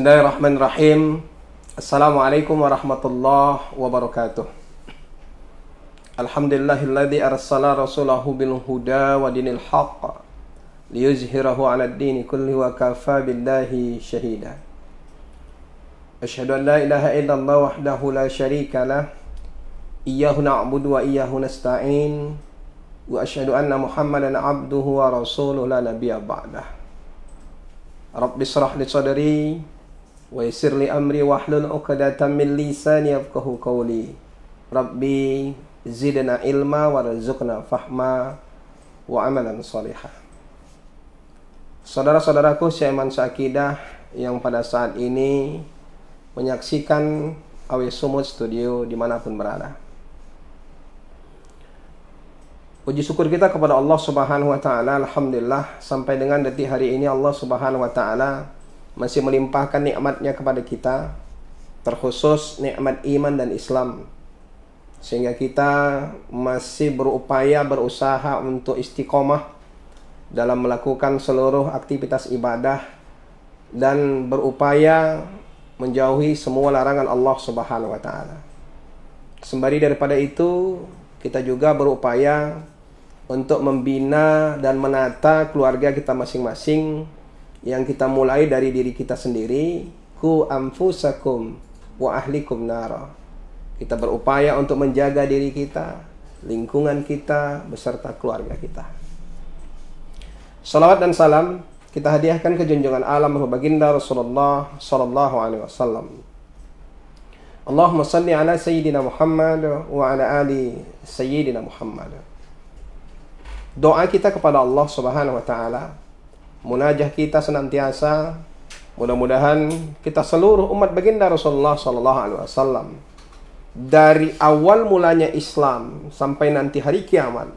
Bismillahirrahmanirrahim. Assalamualaikum warahmatullahi wabarakatuh. Alhamdulillahilladzi arsala rasulahu bil huda wa dinil haqq liyuzhirahu 'alad dini kulli wa kafa billahi syahida. Asyhadu an la ilaha illallah wahdahu la syarika lah. Iyyahu na'budu wa iyyahu nasta'in. Wa asyhadu anna Muhammadan 'abduhu wa rasuluhu la nabiyya ba'dah. Rabbi shrah li sadri wa yassir li amri wahlul 'uqdatam min lisani yafqahu qawli. Rabbi zidna ilma warzuqna fahma wa amalan salihah. Saudara-saudaraku seiman seakidah yang pada saat ini menyaksikan Awi Sumut Studio dimanapun berada. Puji syukur kita kepada Allah Subhanahu wa Ta'ala. Alhamdulillah, sampai dengan detik hari ini Allah Subhanahu wa Ta'ala masih melimpahkan nikmatnya kepada kita, terkhusus nikmat iman dan Islam, sehingga kita masih berusaha untuk istiqomah dalam melakukan seluruh aktivitas ibadah dan berupaya menjauhi semua larangan Allah Subhanahu wa Ta'ala. Sembari daripada itu, kita juga berupaya untuk membina dan menata keluarga kita masing-masing, yang kita mulai dari diri kita sendiri. Ku anfusakum wa ahlikum nara. Kita berupaya untuk menjaga diri kita, lingkungan kita, beserta keluarga kita. Salawat dan salam kita hadiahkan ke junjungan alam baginda Rasulullah sallallahu alaihi wasallam. Allahumma salli ala sayyidina Muhammad wa ala ali sayyidina Muhammad. Doa kita kepada Allah Subhanahu wa Ta'ala, munajah kita senantiasa, mudah-mudahan kita seluruh umat baginda Rasulullah sallallahu alaihi wasallam, dari awal mulanya Islam sampai nanti hari kiamat,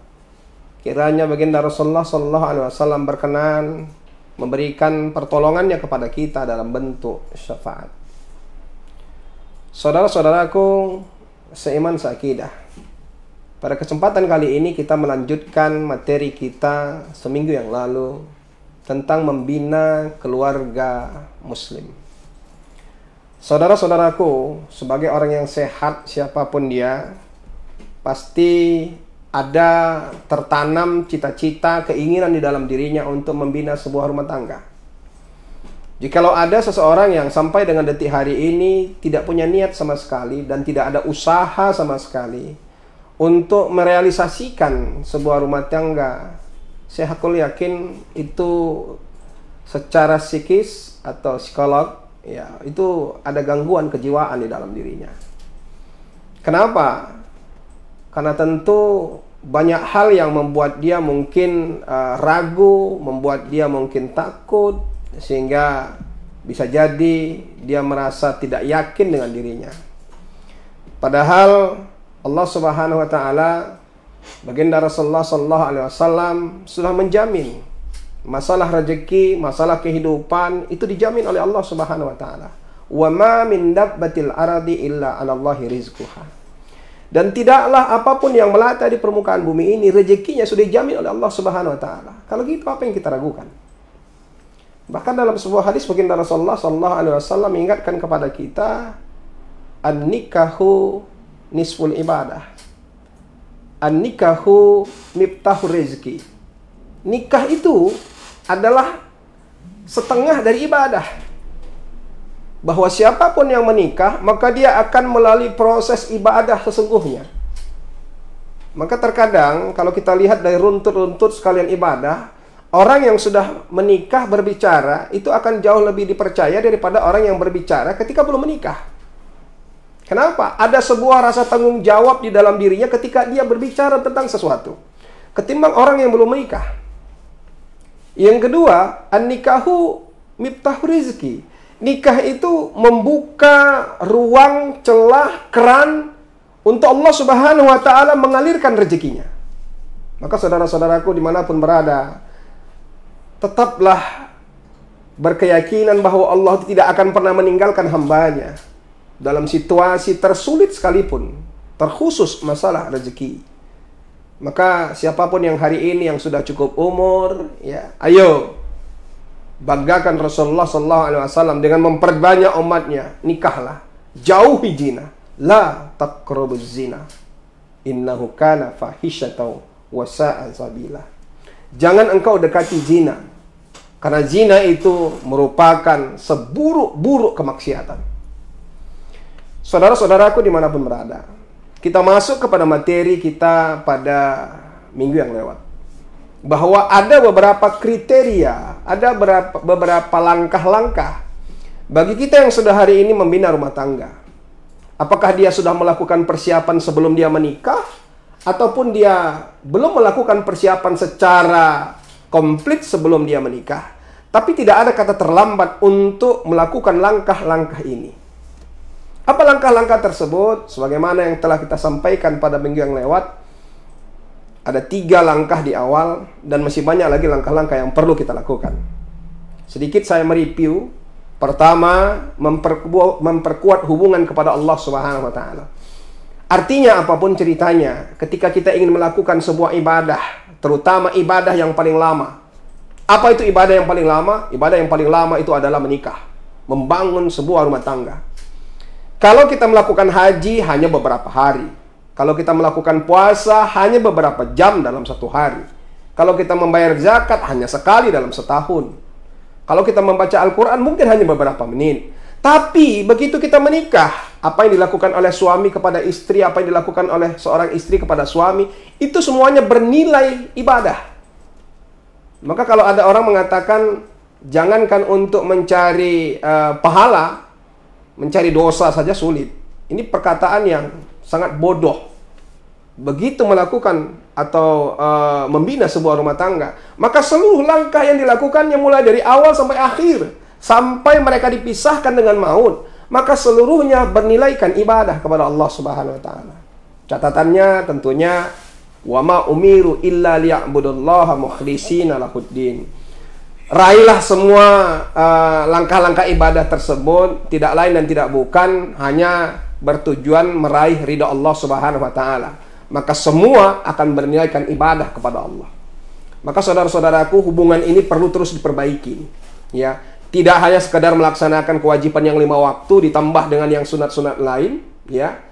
kiranya baginda Rasulullah sallallahu alaihi wasallam berkenan memberikan pertolongannya kepada kita dalam bentuk syafaat. Saudara-saudaraku seiman seakidah, pada kesempatan kali ini kita melanjutkan materi kita seminggu yang lalu tentang membina keluarga muslim. Saudara-saudaraku, sebagai orang yang sehat siapapun dia, pasti ada tertanam cita-cita, keinginan di dalam dirinya untuk membina sebuah rumah tangga. Jikalau ada seseorang yang sampai dengan detik hari ini tidak punya niat sama sekali dan tidak ada usaha sama sekali untuk merealisasikan sebuah rumah tangga, saya yakin itu secara psikis atau psikolog, ya, itu ada gangguan kejiwaan di dalam dirinya. Kenapa? Karena tentu banyak hal yang membuat dia mungkin ragu, membuat dia mungkin takut, sehingga bisa jadi dia merasa tidak yakin dengan dirinya. Padahal Allah Subhanahu wa Ta'ala, baginda Rasulullah sallallahu alaihi wasallam sudah menjamin masalah rezeki, masalah kehidupan itu dijamin oleh Allah Subhanahu wa Ta'ala. Wa ma min dabbatil ardi illa 'alallahi rizquha. Dan tidaklah apapun yang melata di permukaan bumi ini rezekinya sudah dijamin oleh Allah Subhanahu wa Ta'ala. Kalau gitu apa yang kita ragukan? Bahkan dalam sebuah hadis baginda Rasulullah sallallahu alaihi wasallam mengingatkan kepada kita, an-nikahu nisful ibadah, an-nikahu miftahur rezeki. Nikah itu adalah setengah dari ibadah. Bahwa siapapun yang menikah, maka dia akan melalui proses ibadah sesungguhnya. Maka terkadang kalau kita lihat dari runtut-runtut sekalian ibadah, orang yang sudah menikah berbicara itu akan jauh lebih dipercaya daripada orang yang berbicara ketika belum menikah. Kenapa? Ada sebuah rasa tanggung jawab di dalam dirinya ketika dia berbicara tentang sesuatu, ketimbang orang yang belum menikah. Yang kedua, an-nikahu miftahur rizki. Nikah itu membuka ruang, celah, keran untuk Allah Subhanahu wa Ta'ala mengalirkan rezekinya. Maka saudara-saudaraku dimanapun berada, tetaplah berkeyakinan bahwa Allah tidak akan pernah meninggalkan hambanya dalam situasi tersulit sekalipun, terkhusus masalah rezeki. Maka siapapun yang hari ini yang sudah cukup umur, ya, ayo banggakan Rasulullah SAW dengan memperbanyak umatnya, nikahlah, jauhi zina, la taqrabuz zina, innahu kana fahisyatan wa sa'a sabila. Jangan engkau dekati zina, karena zina itu merupakan seburuk-buruk kemaksiatan. Saudara-saudaraku dimanapun berada, kita masuk kepada materi kita pada minggu yang lewat, bahwa ada beberapa kriteria, ada beberapa langkah-langkah bagi kita yang sudah hari ini membina rumah tangga. Apakah dia sudah melakukan persiapan sebelum dia menikah, ataupun dia belum melakukan persiapan secara komplit sebelum dia menikah. Tapi tidak ada kata terlambat untuk melakukan langkah-langkah ini. Apa langkah-langkah tersebut? Sebagaimana yang telah kita sampaikan pada minggu yang lewat, ada 3 langkah di awal, dan masih banyak lagi langkah-langkah yang perlu kita lakukan. Sedikit saya mereview. Pertama, memperkuat hubungan kepada Allah Subhanahu wa Ta'ala. Artinya apapun ceritanya, ketika kita ingin melakukan sebuah ibadah, terutama ibadah yang paling lama. Apa itu ibadah yang paling lama? Ibadah yang paling lama itu adalah menikah, membangun sebuah rumah tangga. Kalau kita melakukan haji hanya beberapa hari, kalau kita melakukan puasa hanya beberapa jam dalam satu hari, kalau kita membayar zakat hanya sekali dalam setahun, kalau kita membaca Al-Quran mungkin hanya beberapa menit. Tapi begitu kita menikah, apa yang dilakukan oleh suami kepada istri, apa yang dilakukan oleh seorang istri kepada suami, itu semuanya bernilai ibadah. Maka kalau ada orang mengatakan, jangankan untuk mencari pahala, mencari dosa saja sulit. Ini perkataan yang sangat bodoh. Begitu melakukan atau membina sebuah rumah tangga, maka seluruh langkah yang dilakukannya mulai dari awal sampai akhir, sampai mereka dipisahkan dengan maut, maka seluruhnya bernilaikan ibadah kepada Allah Subhanahu wa Ta'ala. Catatannya tentunya, wa ma umiru illa liya'budullaha mukhlishina lahuddin. Raihlah semua langkah-langkah ibadah tersebut, tidak lain dan tidak bukan hanya bertujuan meraih ridha Allah Subhanahu wa Ta'ala. Maka semua akan bernilaikan ibadah kepada Allah. Maka saudara-saudaraku, hubungan ini perlu terus diperbaiki. Ya, tidak hanya sekadar melaksanakan kewajiban yang 5 waktu ditambah dengan yang sunat-sunat lain. Ya,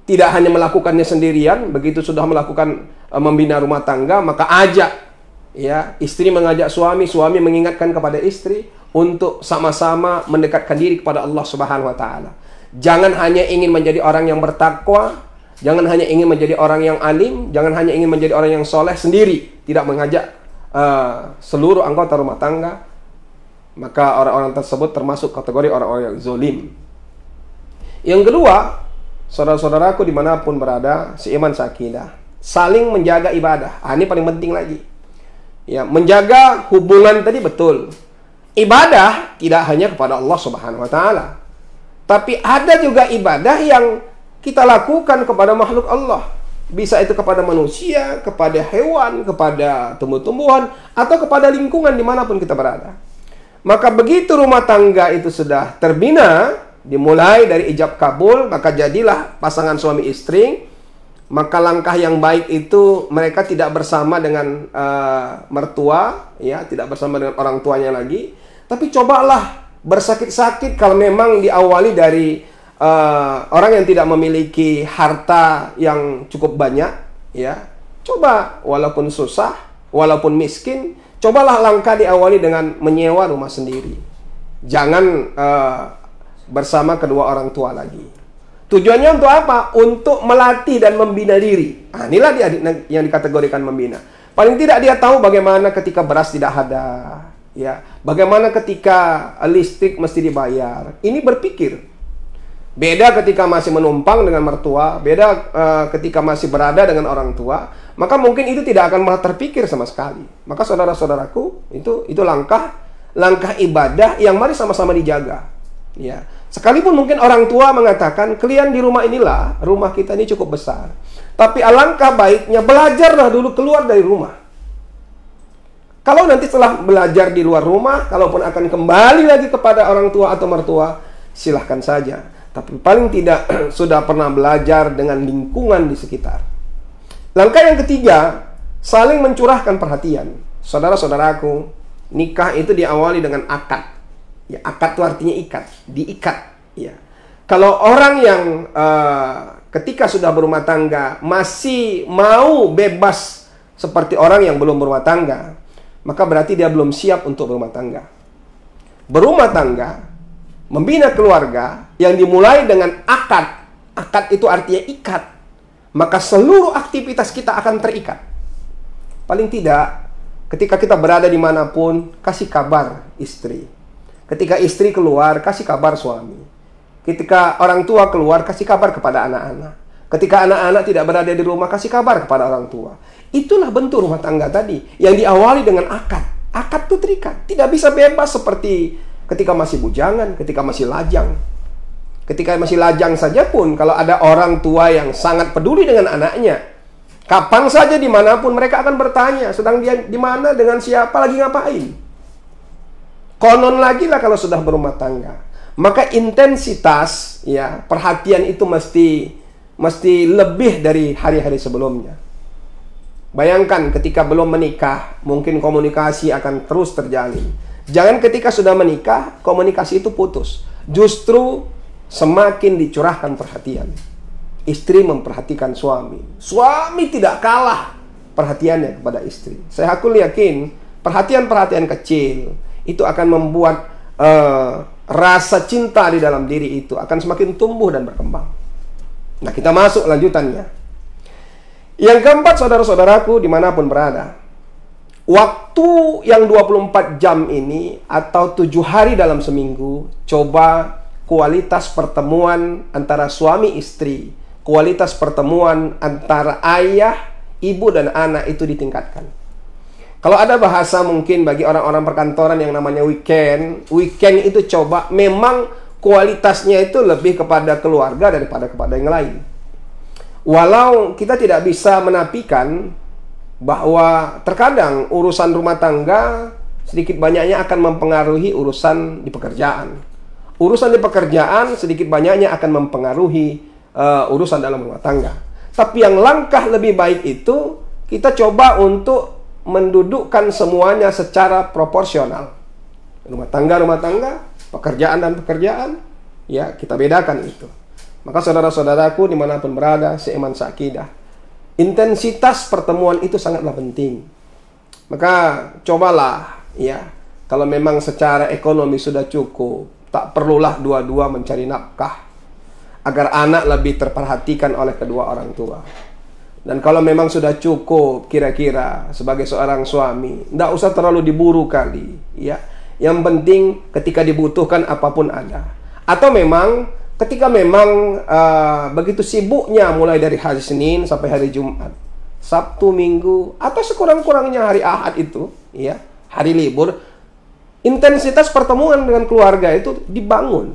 tidak hanya melakukannya sendirian. Begitu sudah melakukan membina rumah tangga, maka ajak. Ya, istri mengajak suami, suami mengingatkan kepada istri untuk sama-sama mendekatkan diri kepada Allah Subhanahu wa Ta'ala. Jangan hanya ingin menjadi orang yang bertakwa, jangan hanya ingin menjadi orang yang alim, jangan hanya ingin menjadi orang yang soleh sendiri, tidak mengajak seluruh anggota rumah tangga. Maka orang-orang tersebut termasuk kategori orang-orang yang zolim. Yang kedua, saudara-saudaraku dimanapun berada, seiman seakidah, saling menjaga ibadah. Ini paling penting lagi. Ya, menjaga hubungan tadi betul. Ibadah tidak hanya kepada Allah Subhanahu wa Ta'ala, tapi ada juga ibadah yang kita lakukan kepada makhluk Allah. Bisa itu kepada manusia, kepada hewan, kepada tumbuh-tumbuhan, atau kepada lingkungan dimanapun kita berada. Maka begitu rumah tangga itu sudah terbina, dimulai dari ijab kabul, maka jadilah pasangan suami istri. Maka langkah yang baik itu mereka tidak bersama dengan mertua, ya, tidak bersama dengan orang tuanya lagi. Tapi cobalah bersakit-sakit kalau memang diawali dari orang yang tidak memiliki harta yang cukup banyak, ya. Coba walaupun susah, walaupun miskin, cobalah langkah diawali dengan menyewa rumah sendiri. Jangan bersama kedua orang tua lagi. Tujuannya untuk apa? Untuk melatih dan membina diri. Inilah dia yang dikategorikan membina. Paling tidak dia tahu bagaimana ketika beras tidak ada, ya. Bagaimana ketika listrik mesti dibayar. Ini berpikir. Beda ketika masih menumpang dengan mertua, beda ketika masih berada dengan orang tua, maka mungkin itu tidak akan malah terpikir sama sekali. Maka saudara-saudaraku, itu langkah ibadah yang mari sama-sama dijaga. Ya. Sekalipun mungkin orang tua mengatakan, kalian di rumah inilah, rumah kita ini cukup besar. Tapi alangkah baiknya belajarlah dulu keluar dari rumah. Kalau nanti setelah belajar di luar rumah, kalaupun akan kembali lagi kepada orang tua atau mertua, silahkan saja. Tapi paling tidak sudah pernah belajar dengan lingkungan di sekitar. Langkah yang ketiga, saling mencurahkan perhatian. Saudara-saudaraku, Nikah itu diawali dengan akad. Ya, akad itu artinya ikat, diikat. Ya. Kalau orang yang ketika sudah berumah tangga masih mau bebas seperti orang yang belum berumah tangga, maka berarti dia belum siap untuk berumah tangga. Berumah tangga, membina keluarga yang dimulai dengan akad. Akad itu artinya ikat. Maka seluruh aktivitas kita akan terikat. Paling tidak, ketika kita berada dimanapun, kasih kabar istri. Ketika istri keluar, kasih kabar suami. Ketika orang tua keluar, kasih kabar kepada anak-anak. Ketika anak-anak tidak berada di rumah, kasih kabar kepada orang tua. Itulah bentuk rumah tangga tadi, yang diawali dengan akad. Akad itu terikat. Tidak bisa bebas seperti ketika masih bujangan, ketika masih lajang. Ketika masih lajang saja pun, kalau ada orang tua yang sangat peduli dengan anaknya, kapan saja dimanapun mereka akan bertanya, sedang dia di mana, dengan siapa, lagi ngapain. Konon lagi lah kalau sudah berumah tangga. Maka intensitas, ya, perhatian itu mesti lebih dari hari-hari sebelumnya. Bayangkan ketika belum menikah, mungkin komunikasi akan terus terjalin. Jangan ketika sudah menikah, komunikasi itu putus. Justru semakin dicurahkan perhatian. Istri memperhatikan suami. Suami tidak kalah perhatiannya kepada istri. Saya yakin perhatian-perhatian kecil itu akan membuat rasa cinta di dalam diri itu akan semakin tumbuh dan berkembang. Nah, kita masuk lanjutannya. Yang keempat, saudara-saudaraku dimanapun berada, waktu yang 24 jam ini atau 7 hari dalam seminggu, coba kualitas pertemuan antara suami istri, kualitas pertemuan antara ayah, ibu, dan anak itu ditingkatkan. Kalau ada bahasa mungkin bagi orang-orang perkantoran yang namanya weekend itu coba memang kualitasnya itu lebih kepada keluarga daripada kepada yang lain. Walau kita tidak bisa menafikan bahwa terkadang urusan rumah tangga sedikit banyaknya akan mempengaruhi urusan di pekerjaan. Urusan di pekerjaan sedikit banyaknya akan mempengaruhi urusan dalam rumah tangga. Tapi yang langkah lebih baik itu kita coba untuk mendudukkan semuanya secara proporsional. Rumah tangga, pekerjaan dan pekerjaan, ya kita bedakan itu. Maka saudara-saudaraku dimanapun berada, seiman seakidah, intensitas pertemuan itu sangatlah penting. Maka cobalah, ya, kalau memang secara ekonomi sudah cukup, tak perlulah dua-dua mencari nafkah, agar anak lebih terperhatikan oleh kedua orang tua. Dan kalau memang sudah cukup, kira-kira sebagai seorang suami, tidak usah terlalu diburu kali, ya. Yang penting ketika dibutuhkan apapun ada. Atau memang ketika memang begitu sibuknya mulai dari hari Senin sampai hari Jumat, Sabtu, Minggu, atau sekurang-kurangnya hari Ahad itu, ya, hari libur, intensitas pertemuan dengan keluarga itu dibangun.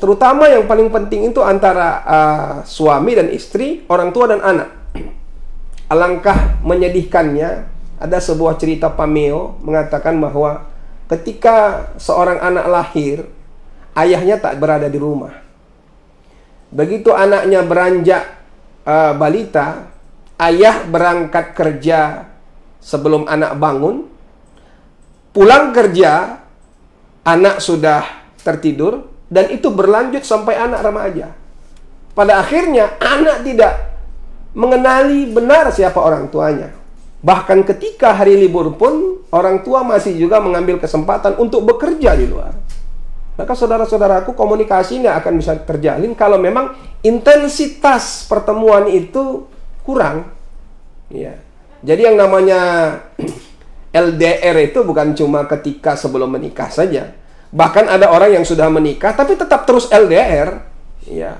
Terutama yang paling penting itu antara suami dan istri, orang tua dan anak. Alangkah menyedihkannya, ada sebuah cerita Pameo mengatakan bahwa ketika seorang anak lahir, ayahnya tak berada di rumah. Begitu anaknya beranjak balita, ayah berangkat kerja sebelum anak bangun. Pulang kerja, anak sudah tertidur, dan itu berlanjut sampai anak remaja. Pada akhirnya, anak tidak mengenali benar siapa orang tuanya. Bahkan ketika hari libur pun, orang tua masih juga mengambil kesempatan untuk bekerja di luar. Maka saudara-saudaraku, komunikasi ini akan bisa terjalin kalau memang intensitas pertemuan itu kurang. Ya. Jadi yang namanya LDR itu bukan cuma ketika sebelum menikah saja. Bahkan ada orang yang sudah menikah tapi tetap terus LDR. Ya.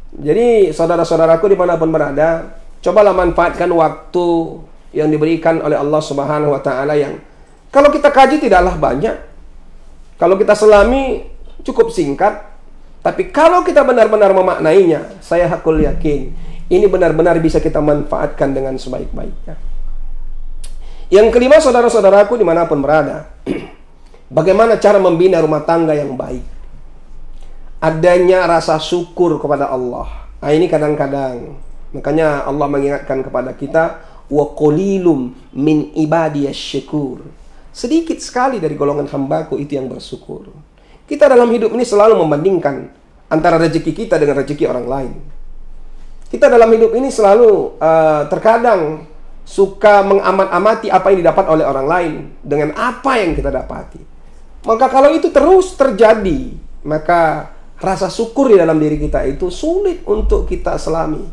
Jadi saudara-saudaraku dimanapun berada, cobalah manfaatkan waktu yang diberikan oleh Allah Subhanahu wa Ta'ala, yang kalau kita kaji tidaklah banyak, kalau kita selami cukup singkat, tapi kalau kita benar-benar memaknainya, saya hakul yakin ini benar-benar bisa kita manfaatkan dengan sebaik-baiknya. Yang kelima, saudara-saudaraku dimanapun berada, bagaimana cara membina rumah tangga yang baik? Adanya rasa syukur kepada Allah. Nah, ini kadang-kadang, makanya Allah mengingatkan kepada kita, wa qalilum min ibadiyasy syakur. Sedikit sekali dari golongan hambaku itu yang bersyukur. Kita dalam hidup ini selalu membandingkan antara rezeki kita dengan rezeki orang lain. Kita dalam hidup ini selalu terkadang suka mengamat-amati apa yang didapat oleh orang lain dengan apa yang kita dapati. Maka kalau itu terus terjadi, maka rasa syukur di dalam diri kita itu sulit untuk kita selami.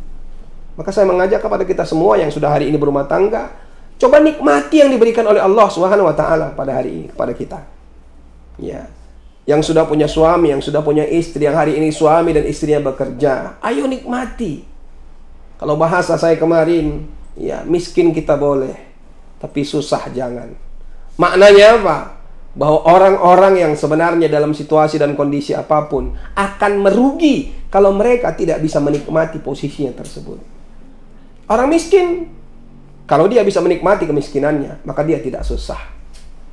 Maka saya mengajak kepada kita semua yang sudah hari ini berumah tangga, coba nikmati yang diberikan oleh Allah Subhanahu wa taala pada hari ini kepada kita. Ya. Yang sudah punya suami, yang sudah punya istri, yang hari ini suami dan istrinya bekerja, ayo nikmati. Kalau bahasa saya kemarin, ya, miskin kita boleh, tapi susah jangan. Maknanya apa? Bahwa orang-orang yang sebenarnya dalam situasi dan kondisi apapun akan merugi kalau mereka tidak bisa menikmati posisinya tersebut. Orang miskin, kalau dia bisa menikmati kemiskinannya, maka dia tidak susah.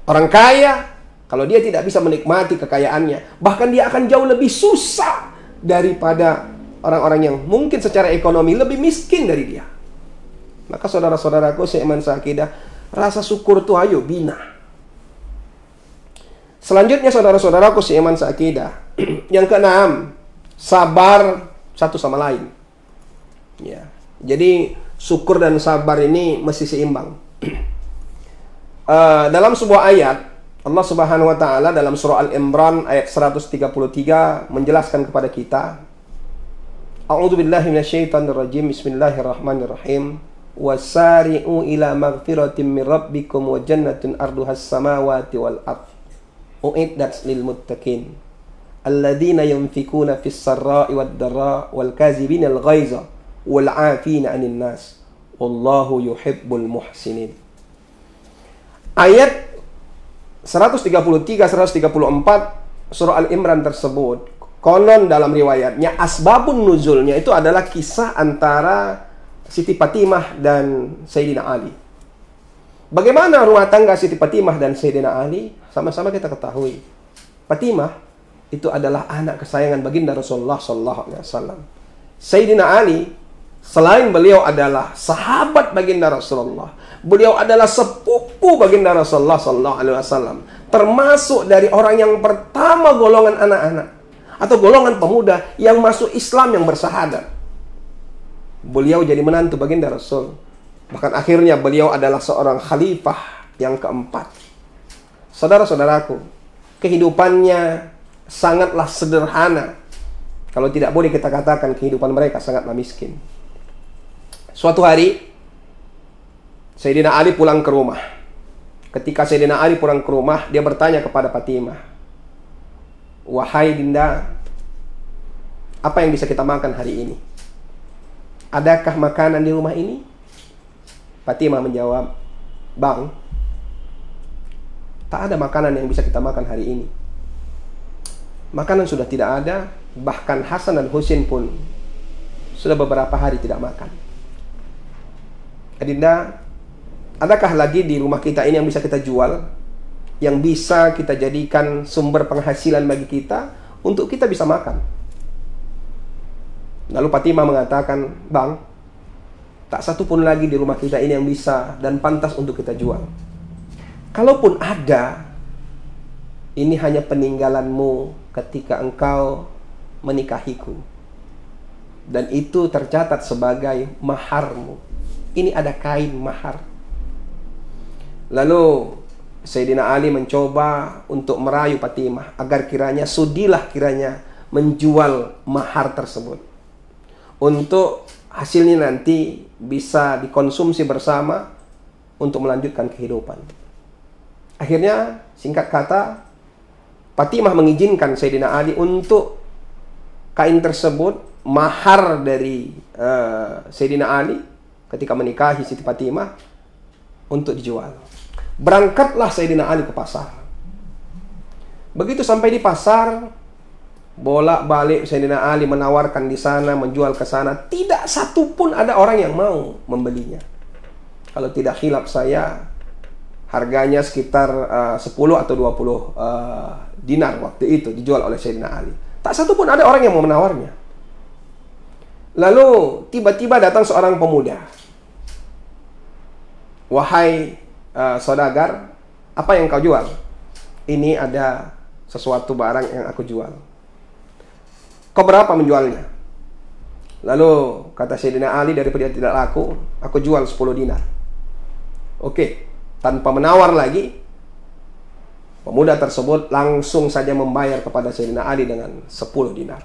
Orang kaya, kalau dia tidak bisa menikmati kekayaannya, bahkan dia akan jauh lebih susah daripada orang-orang yang mungkin secara ekonomi lebih miskin dari dia. Maka saudara-saudaraku seiman seakidah, rasa syukur itu ayo bina. Selanjutnya saudara-saudaraku seiman seakidah, yang keenam, sabar satu sama lain. Ya. Jadi syukur dan sabar ini mesti seimbang. Dalam sebuah ayat, Allah Subhanahu wa taala dalam surah Al-Imran ayat 133 menjelaskan kepada kita, A'udzubillahi minasyaitonirrajim. Bismillahirrahmanirrahim. Wasari'u ila maghfiratin min rabbikum wa jannatin arduhas samawati wal ardh. Uiddat lil muttaqin. Alladzina yunfikuna fis sarra'i wad dharra wal kazibina al ghaiza wal 'afina 'anil nas. Wallahu yuhibbul muhsinin. Ayat 133 134 surah Al-Imran tersebut, konon dalam riwayatnya asbabun nuzulnya itu adalah kisah antara Siti Fatimah dan Sayyidina Ali. Bagaimana rumah tangga Siti Fatimah dan Sayyidina Ali? Sama-sama kita ketahui, Fatimah itu adalah anak kesayangan baginda Rasulullah SAW. Sayyidina Ali, selain beliau adalah sahabat baginda Rasulullah, beliau adalah sepupu baginda Rasulullah SAW, termasuk dari orang yang pertama golongan anak-anak atau golongan pemuda yang masuk Islam yang bersahadat. Beliau jadi menantu baginda Rasul. Bahkan akhirnya beliau adalah seorang khalifah yang keempat. Saudara-saudaraku, kehidupannya sangatlah sederhana. Kalau tidak boleh kita katakan kehidupan mereka sangatlah miskin. Suatu hari, Sayyidina Ali pulang ke rumah. Ketika Sayyidina Ali pulang ke rumah, dia bertanya kepada Fatimah, "Wahai Dinda, apa yang bisa kita makan hari ini? Adakah makanan di rumah ini?" Fatimah menjawab, "Bang, tak ada makanan yang bisa kita makan hari ini. Makanan sudah tidak ada, bahkan Hasan dan Husain pun sudah beberapa hari tidak makan. Dinda, adakah lagi di rumah kita ini yang bisa kita jual, yang bisa kita jadikan sumber penghasilan bagi kita untuk kita bisa makan?" Lalu Fatimah mengatakan, "Bang, tak satu pun lagi di rumah kita ini yang bisa dan pantas untuk kita jual. Kalaupun ada, ini hanya peninggalanmu ketika engkau menikahiku. Dan itu tercatat sebagai maharmu. Ini ada kain mahar." Lalu Sayyidina Ali mencoba untuk merayu Fatimah agar kiranya sudilah kiranya menjual mahar tersebut, untuk hasilnya nanti bisa dikonsumsi bersama untuk melanjutkan kehidupan. Akhirnya, singkat kata, Fatimah mengizinkan Sayyidina Ali untuk kain tersebut, mahar dari Sayyidina Ali ketika menikahi Siti Fatimah, untuk dijual. Berangkatlah Sayyidina Ali ke pasar. Begitu sampai di pasar, bolak-balik Sayyidina Ali menawarkan di sana, menjual ke sana. Tidak satu pun ada orang yang mau membelinya. Kalau tidak khilaf saya, harganya sekitar 10 atau 20 dinar waktu itu dijual oleh Sayyidina Ali. Tak satu pun ada orang yang mau menawarnya. Lalu tiba-tiba datang seorang pemuda. "Wahai saudagar, Apa yang kau jual? Ini ada sesuatu barang yang aku jual. Kau berapa menjualnya? Lalu kata Sayyidina Ali, daripada tidak laku, aku jual 10 dinar. Oke, tanpa menawar lagi, pemuda tersebut langsung saja membayar kepada Sayyidina Ali dengan 10 dinar.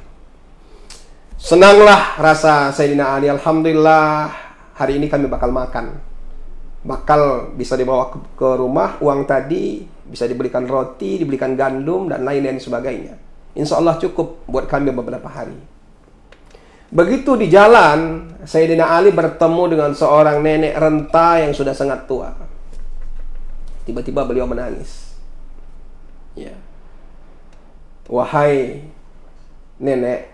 Senanglah rasa Sayyidina Ali, alhamdulillah, hari ini kami bakal makan. Bakal bisa dibawa ke rumah, uang tadi bisa dibelikan roti, dibelikan gandum, dan lain-lain sebagainya. Insya Allah cukup buat kami beberapa hari. Begitu di jalan, Sayyidina Ali bertemu dengan seorang nenek renta yang sudah sangat tua. Tiba-tiba beliau menangis. Ya. Wahai nenek,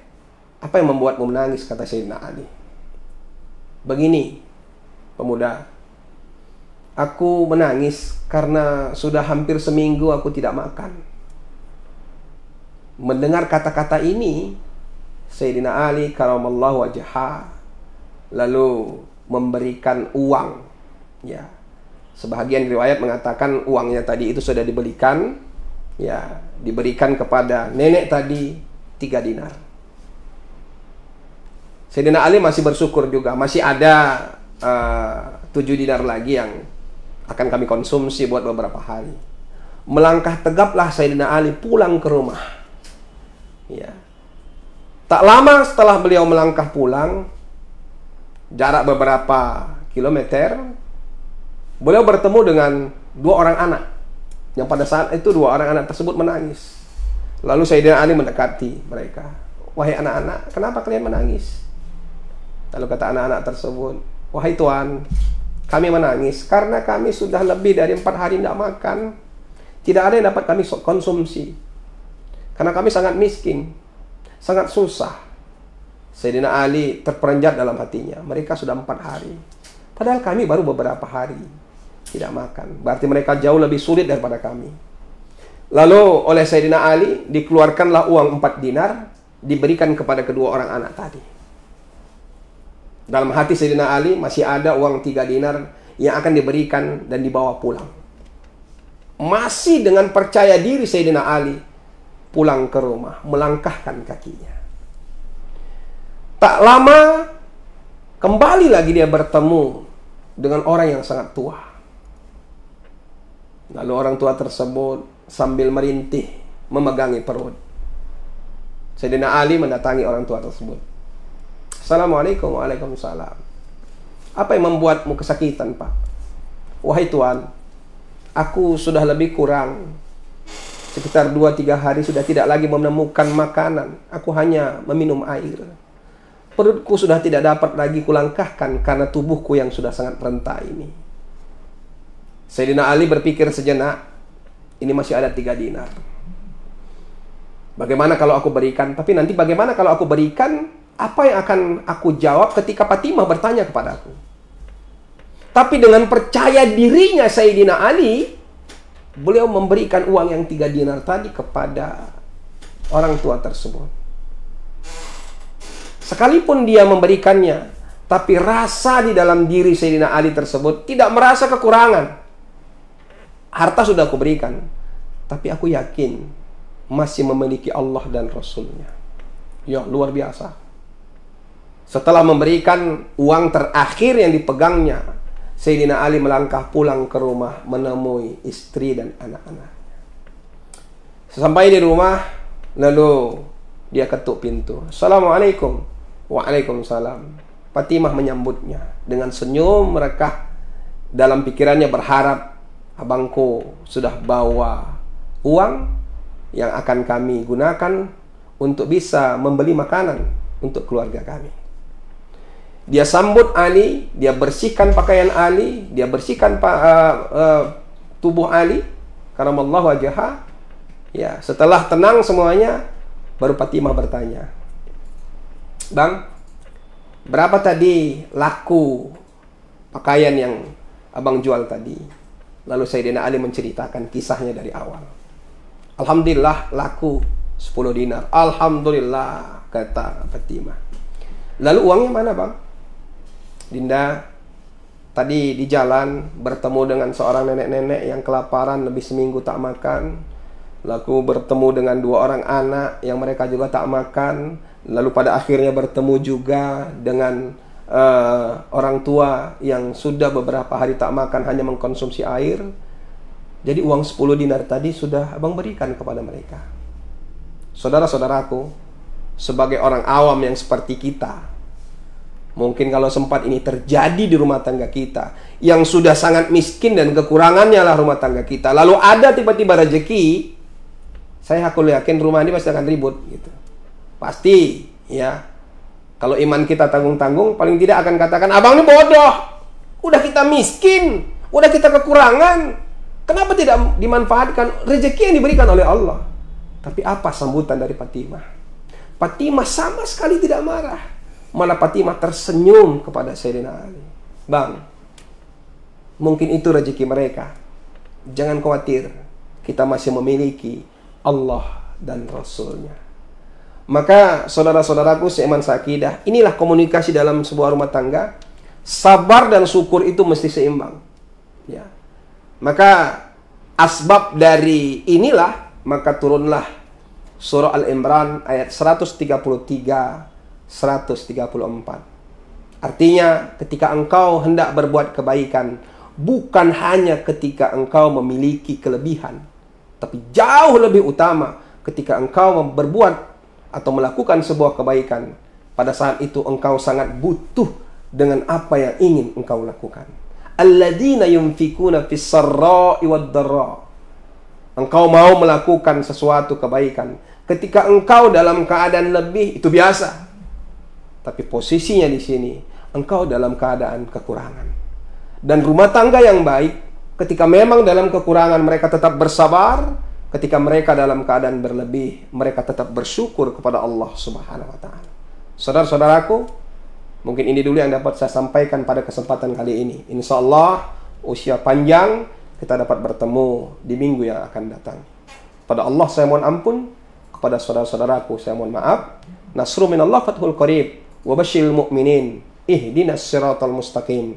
apa yang membuatmu menangis? Kata Sayyidina Ali. Begini, pemuda, aku menangis karena sudah hampir seminggu aku tidak makan. Mendengar kata-kata ini, Sayyidina Ali karamallahu wajhah lalu memberikan uang. Ya, sebahagian riwayat mengatakan uangnya tadi itu sudah diberikan, ya, diberikan kepada nenek tadi 3 dinar. Sayyidina Ali masih bersyukur juga, masih ada 7 dinar lagi yang akan kami konsumsi buat beberapa hari. Melangkah tegaplah Sayyidina Ali pulang ke rumah. Ya. Tak lama setelah beliau melangkah pulang, jarak beberapa kilometer, beliau bertemu dengan 2 orang anak. Yang pada saat itu 2 orang anak tersebut menangis. Lalu Sayyidina Ali mendekati mereka. Wahai anak-anak, kenapa kalian menangis? Lalu kata anak-anak tersebut, wahai Tuan, kami menangis karena kami sudah lebih dari 4 hari tidak makan. Tidak ada yang dapat kami konsumsi. Karena kami sangat miskin, sangat susah. Sayyidina Ali terperanjat dalam hatinya. Mereka sudah 4 hari. Padahal kami baru beberapa hari tidak makan. Berarti mereka jauh lebih sulit daripada kami. Lalu oleh Sayyidina Ali dikeluarkanlah uang 4 dinar, diberikan kepada kedua orang anak tadi. Dalam hati Sayyidina Ali masih ada uang 3 dinar yang akan diberikan dan dibawa pulang. Masih dengan percaya diri Sayyidina Ali pulang ke rumah, melangkahkan kakinya. Tak lama kembali lagi dia bertemu dengan orang yang sangat tua. Lalu orang tua tersebut sambil merintih memegangi perut. Sayyidina Ali mendatangi orang tua tersebut. Assalamualaikum. Waalaikumsalam. Apa yang membuatmu kesakitan, Pak? Wahai Tuan, aku sudah lebih kurang sekitar 2-3 hari sudah tidak lagi menemukan makanan. Aku hanya meminum air. Perutku sudah tidak dapat lagi kulangkahkan karena tubuhku yang sudah sangat renta ini. Sayyidina Ali berpikir sejenak, ini masih ada 3 dinar. Bagaimana kalau aku berikan? Tapi nanti bagaimana kalau aku berikan, apa yang akan aku jawab ketika Fatimah bertanya kepadaku? Tapi dengan percaya dirinya Sayyidina Ali, beliau memberikan uang yang 3 dinar tadi kepada orang tua tersebut. Sekalipun dia memberikannya, tapi rasa di dalam diri Sayyidina Ali tersebut tidak merasa kekurangan. Harta sudah aku berikan, tapi aku yakin masih memiliki Allah dan Rasulnya. Ya, luar biasa. Setelah memberikan uang terakhir yang dipegangnya, Sayyidina Ali melangkah pulang ke rumah menemui istri dan anak-anaknya. Sampai di rumah, lalu dia ketuk pintu. Assalamualaikum. Waalaikumsalam. Fatimah menyambutnya dengan senyum merekah. Dalam pikirannya berharap, abangku sudah bawa uang yang akan kami gunakan untuk bisa membeli makanan untuk keluarga kami. Dia sambut Ali, dia bersihkan pakaian Ali, dia bersihkan tubuh Ali, karamallahu wajhah. Ya, setelah tenang semuanya, baru Fatimah bertanya, Bang, berapa tadi laku pakaian yang abang jual tadi? Lalu Sayyidina Ali menceritakan kisahnya dari awal. Alhamdulillah laku 10 dinar. Alhamdulillah, kata Fatimah. Lalu uangnya mana, Bang? Dinda, tadi di jalan bertemu dengan seorang nenek-nenek yang kelaparan lebih seminggu tak makan. Lalu bertemu dengan 2 orang anak yang mereka juga tak makan. Lalu pada akhirnya bertemu juga dengan orang tua yang sudah beberapa hari tak makan, hanya mengkonsumsi air. Jadi uang 10 dinar tadi sudah abang berikan kepada mereka. Saudara-saudaraku, sebagai orang awam yang seperti kita, mungkin kalau sempat ini terjadi di rumah tangga kita, yang sudah sangat miskin dan kekurangannya lah rumah tangga kita, lalu ada tiba-tiba rezeki, aku yakin rumah ini pasti akan ribut gitu. Pasti, ya. Kalau iman kita tanggung-tanggung, paling tidak akan katakan, abang ini bodoh, udah kita miskin, udah kita kekurangan, kenapa tidak dimanfaatkan rezeki yang diberikan oleh Allah? Tapi apa sambutan dari Fatimah? Fatimah sama sekali tidak marah. Malah Fatimah tersenyum kepada Sayyidina Ali. Bang, mungkin itu rezeki mereka. Jangan khawatir, kita masih memiliki Allah dan Rasulnya. Maka saudara-saudaraku seiman seakidah, inilah komunikasi dalam sebuah rumah tangga. Sabar dan syukur itu mesti seimbang, ya. Maka asbab dari inilah, maka turunlah surah Al-Imran ayat 133 134. Artinya, ketika engkau hendak berbuat kebaikan, bukan hanya ketika engkau memiliki kelebihan, tapi jauh lebih utama ketika engkau berbuat atau melakukan sebuah kebaikan. Pada saat itu engkau sangat butuh dengan apa yang ingin engkau lakukan. Alladzina yunfikuna fis sarra'i wad dharra. Engkau mau melakukan sesuatu kebaikan ketika engkau dalam keadaan lebih, itu biasa. Tapi posisinya di sini, engkau dalam keadaan kekurangan. Dan rumah tangga yang baik, ketika memang dalam kekurangan mereka tetap bersabar, ketika mereka dalam keadaan berlebih, mereka tetap bersyukur kepada Allah Subhanahu wa Ta'ala. Saudara-saudaraku, mungkin ini dulu yang dapat saya sampaikan pada kesempatan kali ini. Insya Allah, usia panjang, kita dapat bertemu di minggu yang akan datang. Pada Allah saya mohon ampun, kepada saudara-saudaraku saya mohon maaf. Nasru minallah fathul qarib, wa basyiril mu'minin, ihdinas siratal mustaqim.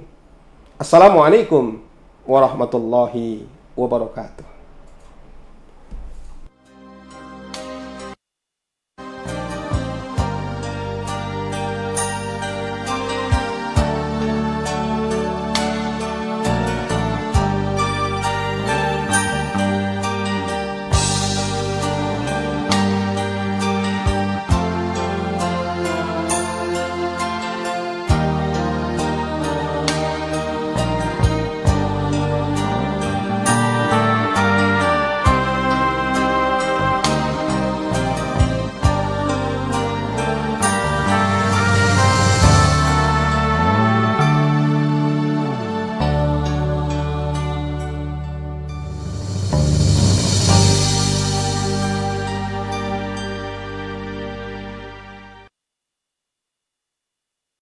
Assalamualaikum warahmatullahi wabarakatuh.